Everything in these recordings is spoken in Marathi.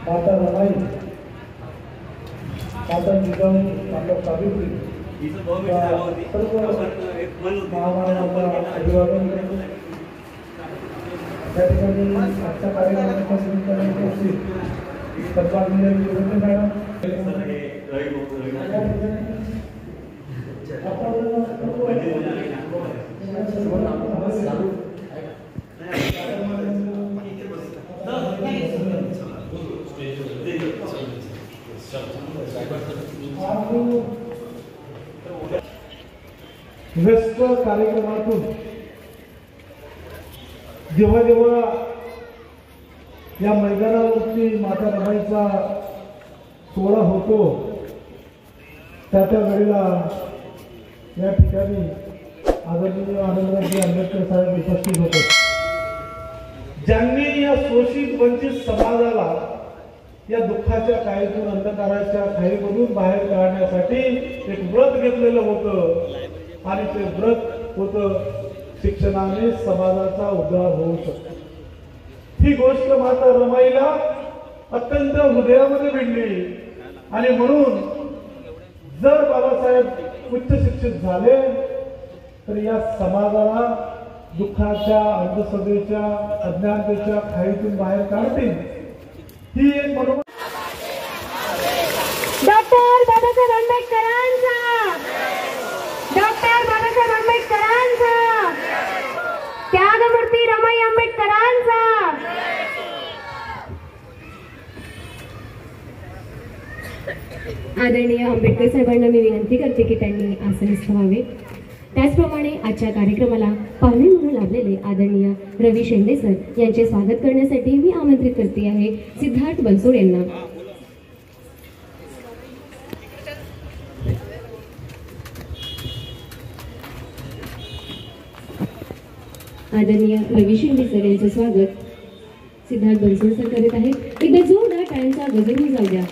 माता रमाई, माता जिजाऊ, माता सावित्री सर्व महामानवांना अभिवादन करतो। त्या ठिकाणी आजच्या कार्यक्रमापासून सन्माननीय विरोधी मॅडम व्यस्त कार्यक्रमातून जेव्हा जेव्हा या मैदानावरती माता रमाईचा सोहळा होतो त्या वेळेला या ठिकाणी आदरणीय आनंदरावजी आंबेडकर साहेब उपस्थित होते, ज्यांनी या शोषित वंचित समाजाला या दुःखाच्या खाईतून अंधकाराच्या खाईमधून बाहेर काढण्यासाठी एक व्रत घेतलेलं होतं आणि ते व्रत होतं शिक्षणाने समाजाचा उद्धार होऊ शकतो। ही गोष्ट माता रमाईला अत्यंत हृदयामध्ये भिडली आणि म्हणून जर बाबासाहेब उच्च शिक्षित झाले तर या समाजाला दुःखाच्या अंधश्रद्धेच्या अज्ञानतेच्या खाईतून बाहेर काढतील ही एक मनोबल डॉक्टर बाबासाहेब आंबेडकरांचा, डॉक्टर बाबासाहेब आंबेडकरांचा, त्यागमूर्ती रमाई आंबेडकरांचा। आदरणीय आंबेडकर साहेबांना मी विनंती करते की त्यांनी आसनस्थ व्हावे। त्याचप्रमाणे आजच्या कार्यक्रमाला पाहुणे म्हणून लाभलेले आदरणीय रवी शेंडे सर यांचे स्वागत करण्यासाठी मी आमंत्रित करते आहे सिद्धार्थ बनसोड यांना। आदरणीय रवी शेंडे सर यांचे स्वागत सिद्धार्थ बनसोड सर करीत आहेत। एकदा जोरदार टाळ्यांचा गजर होऊन जाऊ द्या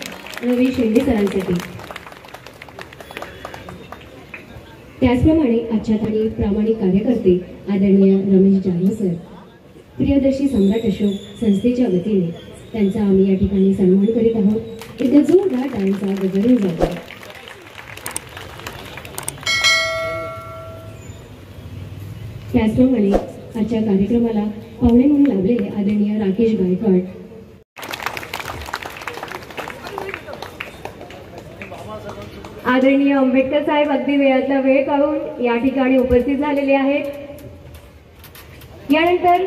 रवी शेंडे सरांसाठी। त्याचप्रमाणे आजच्या काही प्रामाणिक कार्यकर्ते आदरणीय रमेश जाधव सर, प्रियदर्शी सम्राट अशोक संस्थेच्या वतीने त्यांचा आम्ही या ठिकाणी सन्मान करीत आहोत। एकदा जोरदार टाळ्यांचा गजर होऊन जाऊ द्या। त्याचप्रमाणे आजच्या कार्यक्रमाला पाहुणे म्हणून लाभलेले आदरणीय राकेश गायकवाड, आदरणीय आंबेडकर साहेब अगदी वेळातला वेळ काढून या ठिकाणी उपस्थित झालेले आहेत। यानंतर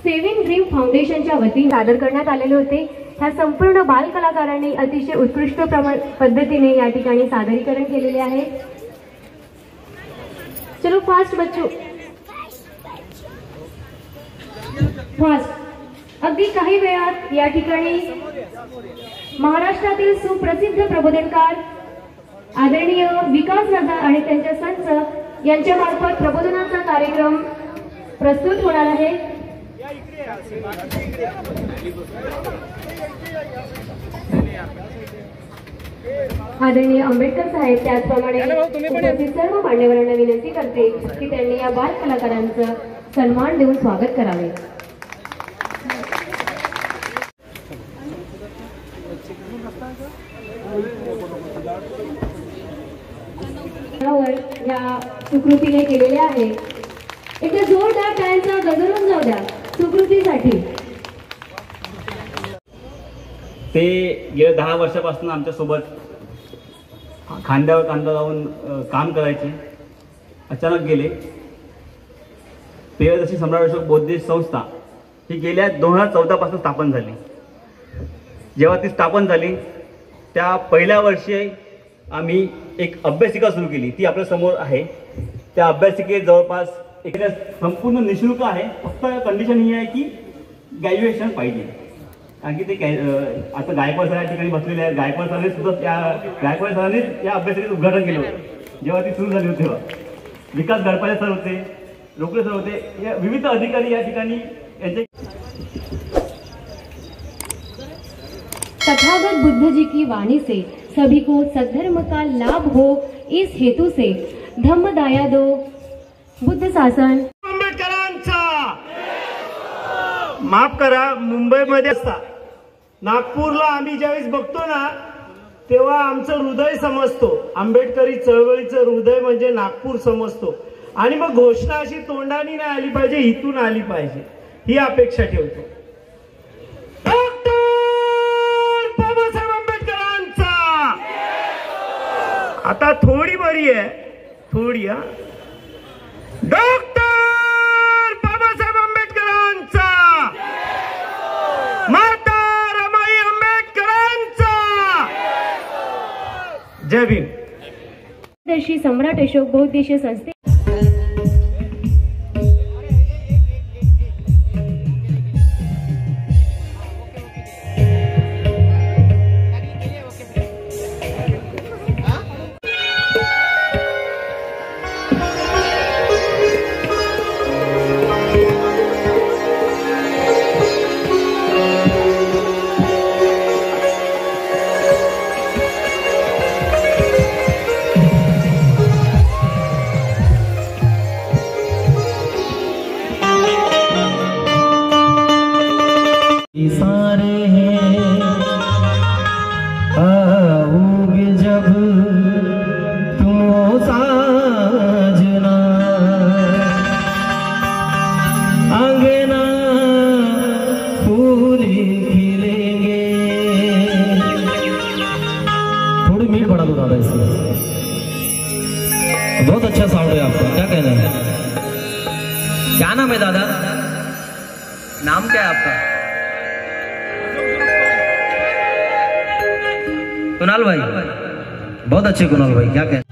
सेव्हिंग ड्रीम फाउंडेशनच्या वतीने सादर करण्यात आलेले होते। ह्या संपूर्ण बाल कलाकारांनी अतिशय उत्कृष्ट पद्धतीने या ठिकाणी सादरीकरण केलेले आहे। चलो फास्ट बच्चो, फास्ट। अगदी काही वेळात या ठिकाणी महाराष्ट्रातील सुप्रसिद्ध प्रबोधनकार आदरणीय विकास दादा आणि त्यांच्या संच यांच्या मार्फत प्रबोधनाचा कार्यक्रम प्रस्तुत होणार आहे। आदरणीय आंबेडकर साहेब त्याचप्रमाणे उपस्थित सर्व मान्यवरांना विनंती करते की त्यांनी या बाल कलाकारांचं सन्मान देऊन स्वागत करावे। या सुकृतीने केलेले आहे। एकदा जोरदार टाळ्यांचा गजर होऊन जाऊ द्या सुकृतीसाठी। ते गेल्या 10 वर्षापासून आमच्या सोबत खांद्यावर खांदा लावून काम करायचे, अचानक गेले। प्रियदर्शी सम्राट अशोक बौद्धिक संस्था ही गेल्या 2014 पासून स्थापन झाली। जेव्हा ती स्थापन झाली त्या पहिल्या वर्षी आम्ही एक अभ्यासिका सुरू केली, ती आपल्या समोर आहे। त्या अभ्यासिकेत जवळपास एक संपूर्ण निःशुल्क आहे, फक्त कंडिशन ही आहे की ग्रॅज्युएशन पाहिजे। कारण की ते आता गायकवाड सर या ठिकाणी बसलेले आहेत, गायकवाड सरांनी सुद्धा गायकवाड सरांनी या अभ्यासिकेचं उद्घाटन केलं होतं जेव्हा ती सुरू झाली होती तेव्हा। विकास गडपाले सर होते, रोकडे सर होते, या विविध अधिकारी या ठिकाणी यांचे। तथागत बुद्ध जी की वाणी से सभी को सद्धर्म का लाभ हो, इस हेतु से धम्म दाया दो बुद्ध शासन। आंबेडकरांचा माफ करा, मुंबईमध्ये असता नागपूरला आम्ही ज्यावेळेस बघतो ना तेव्हा आमचं हृदय समजतो, आंबेडकरी चळवळीचं हृदय म्हणजे नागपूर समजतो. आणि मग घोषणा अशी तोंडानी नाही आली पाहिजे, इथून आली पाहिजे ही अपेक्षा ठेवतो. डॉक्टर बाबासाहेब आंबेडकरांचा आता थोडी बरी आहे, थोडी. डॉक्टर बाबासाहेब आंबेडकरांचा, माता रमाई आंबेडकरांचा जय भीम. दर्शी सम्राट अशोक बहुउद्देशीय संस्थे सारे आओगे जब तुम हो साजना, अंगना फूल खिलेंगे. थोड़ी मीठ बढ़ा दो दादा इसमें. बहुत अच्छा साउंड है आपका, क्या कहना है? क्या नाम है दादा? नाम क्या है आपका? कुणाल भाई. बहुत अच्छे कुणाल भाई, क्या कहते?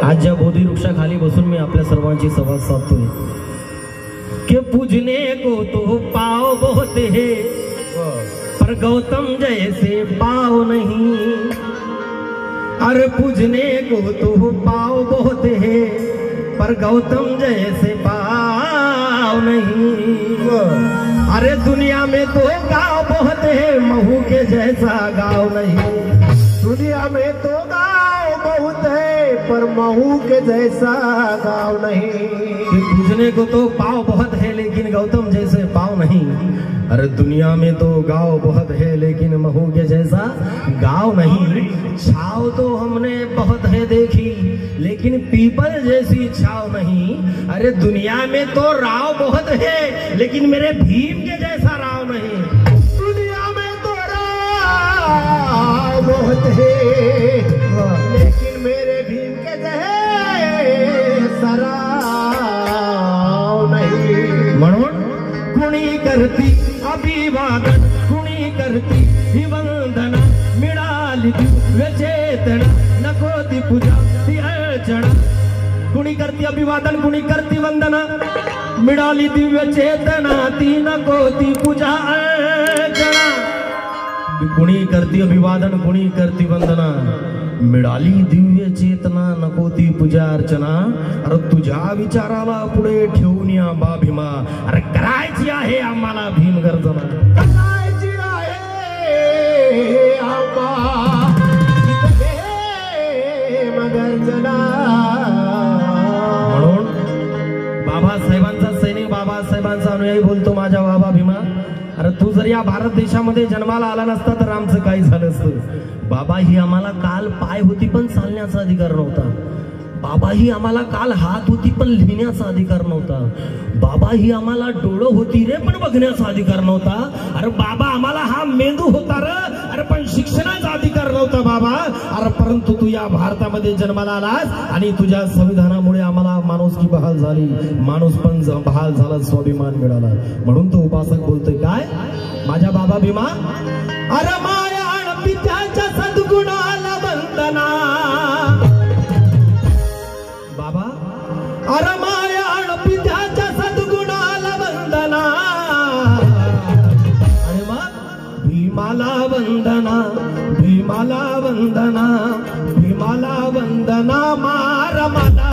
आज ज्या बोधी वृक्षाखाली बसून मी आपल्या सर्वांची संवाद साधतोय कि पूजने को तो पाव बहुत है पर गौतम जैसे पाव नहीं. अरे पूजने को तो पाव बहुत है पर गौतम जैसे पाव नहीं. अरे दुनिया में तो गाँव बहुत है महू के जैसा गाँव नहीं. दुनिया में तो गाँव बहुत है पर महू के जैसा गाँव नहीं. पूजने को तो पाव बहुत है लेकिन गौतम जैसे पाव नहीं. अरे दुनिया में तो गाँव बहुत है लेकिन महू के जैसा गाँव नहीं. छाव तो हमने बहुत है देखी लेकिन पीपल जैसी छाव नहीं. अरे दुनिया में तो राव बहुत है लेकिन मेरे भीम के जैसा राव नहीं. दुनिया में तो राव बहुत है लेकिन मेरे भीम के जैसा राव नहीं. म्हणून कुणी करती अभिवादन कुणी करती ही वंदना मिळाली दिव्य चेतना नको ती पूजा ती अर्चना कुणी करती अभिवादन कुणी करती वंदना मिळाली दिव्य चेतना ती नको ती पूजा अर्चना कुणी करती अभिवादन कुणी करती वंदना मिळाली दिव्य चेतना नको ती पूजा अर्चना अरे तुझ्या विचाराला पुढे ठेवून या बा भीमा अरे करायची आहे आम्हाला भीम गर्जना करायची आहे आम्हाला गर्जना म्हणून बाबासाहेबांचा सैनिक बाबासाहेबांचा अनुयायी बोलतो माझ्या बाबा भीमा अरे तू जर या भारत देशामध्ये जन्माला आला नसता तर आमचं काही झालं असतं बाबा ही आम्हाला काल पाय होती पण चालण्याचा अधिकार नव्हता बाबा ही आम्हाला काल हात होती पण लिहिण्याचा अधिकार नव्हता बाबा ही आम्हाला डोळं होती रे पण बघण्याचा अधिकार नव्हता अरे बाबा आम्हाला हा मेंदू होता रे अरे पण शिक्षणाचा अधिकार नव्हता बाबा अरे परंतु तू या भारतामध्ये जन्माला आलास आणि तुझ्या संविधानामुळे आम्हाला माणुसकी बहाल झाली माणूस पण बहाल झाला स्वाभिमान मिळाला म्हणून तो उपासक बोलतोय काय माझ्या बाबा भीमा अरे माया पित्याच्या सद्गुणाला वंदना बाबा अरे माया पित्याच्या सद्गुणाला वंदना अरे मग भीमाला वंदना भीमाला वंदना भीमाला वंदना मार मला